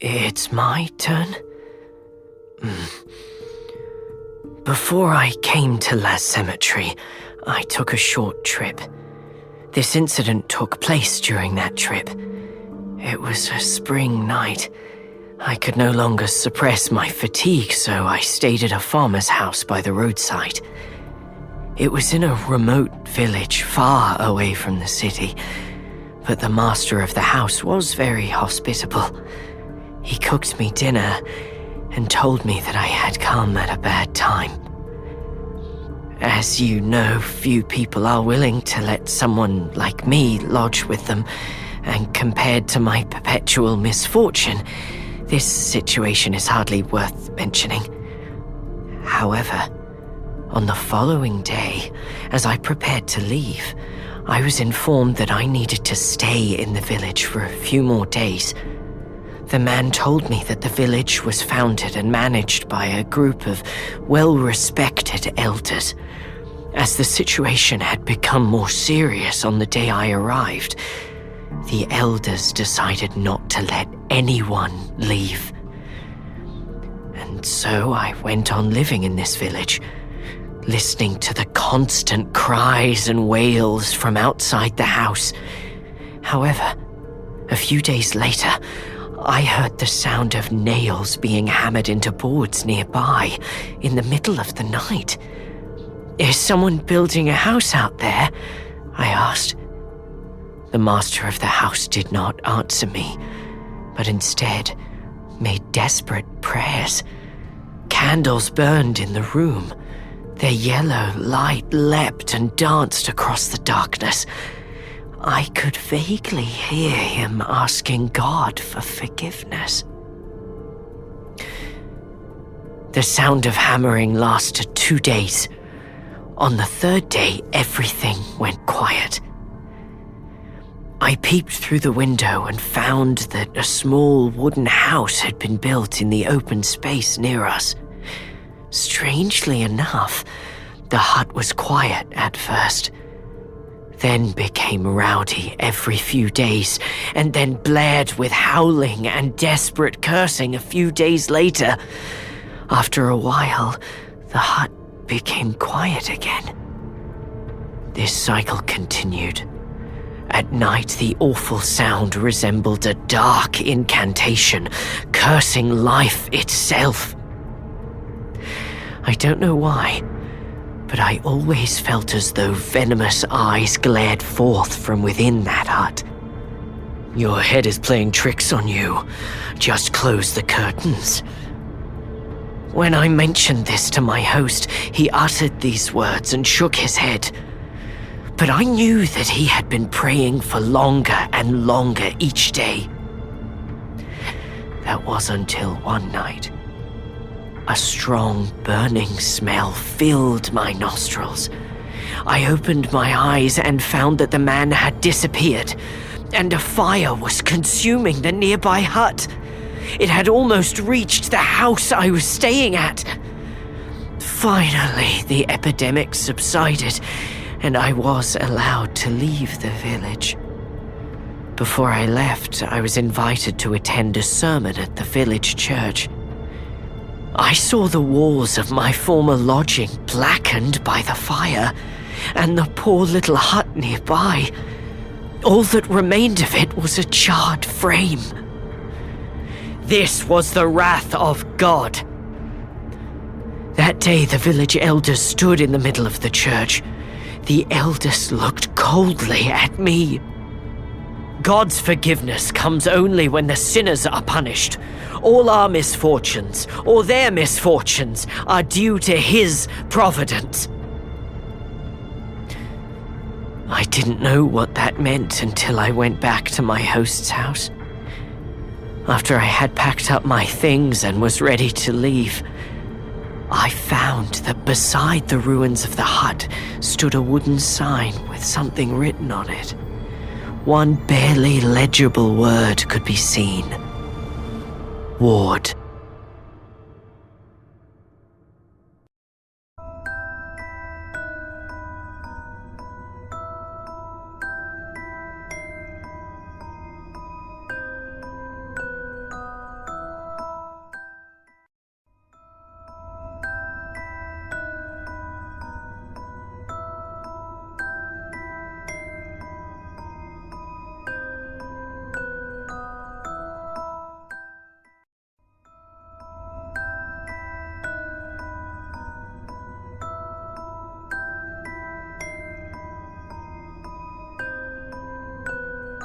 It's my turn? Before I came to La Cemetery, I took a short trip. This incident took place during that trip. It was a spring night. I could no longer suppress my fatigue, so I stayed at a farmer's house by the roadside. It was in a remote village far away from the city, but the master of the house was very hospitable. He cooked me dinner and told me that I had come at a bad time. As you know, few people are willing to let someone like me lodge with them, and compared to my perpetual misfortune, this situation is hardly worth mentioning. However, on the following day, as I prepared to leave, I was informed that I needed to stay in the village for a few more days. The man told me that the village was founded and managed by a group of well-respected elders. As the situation had become more serious on the day I arrived, the elders decided not to let anyone leave. And so I went on living in this village, listening to the constant cries and wails from outside the house. However, a few days later, I heard the sound of nails being hammered into boards nearby in the middle of the night. "Is someone building a house out there?" I asked. The master of the house did not answer me, but instead made desperate prayers. Candles burned in the room. Their yellow light leapt and danced across the darkness. I could vaguely hear him asking God for forgiveness. The sound of hammering lasted 2 days. On the third day, everything went quiet. I peeped through the window and found that a small wooden house had been built in the open space near us. Strangely enough, the hut was quiet at first, then became rowdy every few days, and then blared with howling and desperate cursing a few days later. After a while, the hut became quiet again. This cycle continued. At night, the awful sound resembled a dark incantation, cursing life itself. I don't know why, but I always felt as though venomous eyes glared forth from within that hut. "Your head is playing tricks on you. Just close the curtains." When I mentioned this to my host, he uttered these words and shook his head. But I knew that he had been praying for longer and longer each day. That was until one night. A strong, burning smell filled my nostrils. I opened my eyes and found that the man had disappeared, and a fire was consuming the nearby hut. It had almost reached the house I was staying at. Finally, the epidemic subsided, and I was allowed to leave the village. Before I left, I was invited to attend a sermon at the village church. I saw the walls of my former lodging blackened by the fire, and the poor little hut nearby. All that remained of it was a charred frame. This was the wrath of God. That day, the village elders stood in the middle of the church. The elders looked coldly at me. God's forgiveness comes only when the sinners are punished. All our misfortunes, or their misfortunes, are due to His providence. I didn't know what that meant until I went back to my host's house. After I had packed up my things and was ready to leave, I found that beside the ruins of the hut stood a wooden sign with something written on it. One barely legible word could be seen. Ward.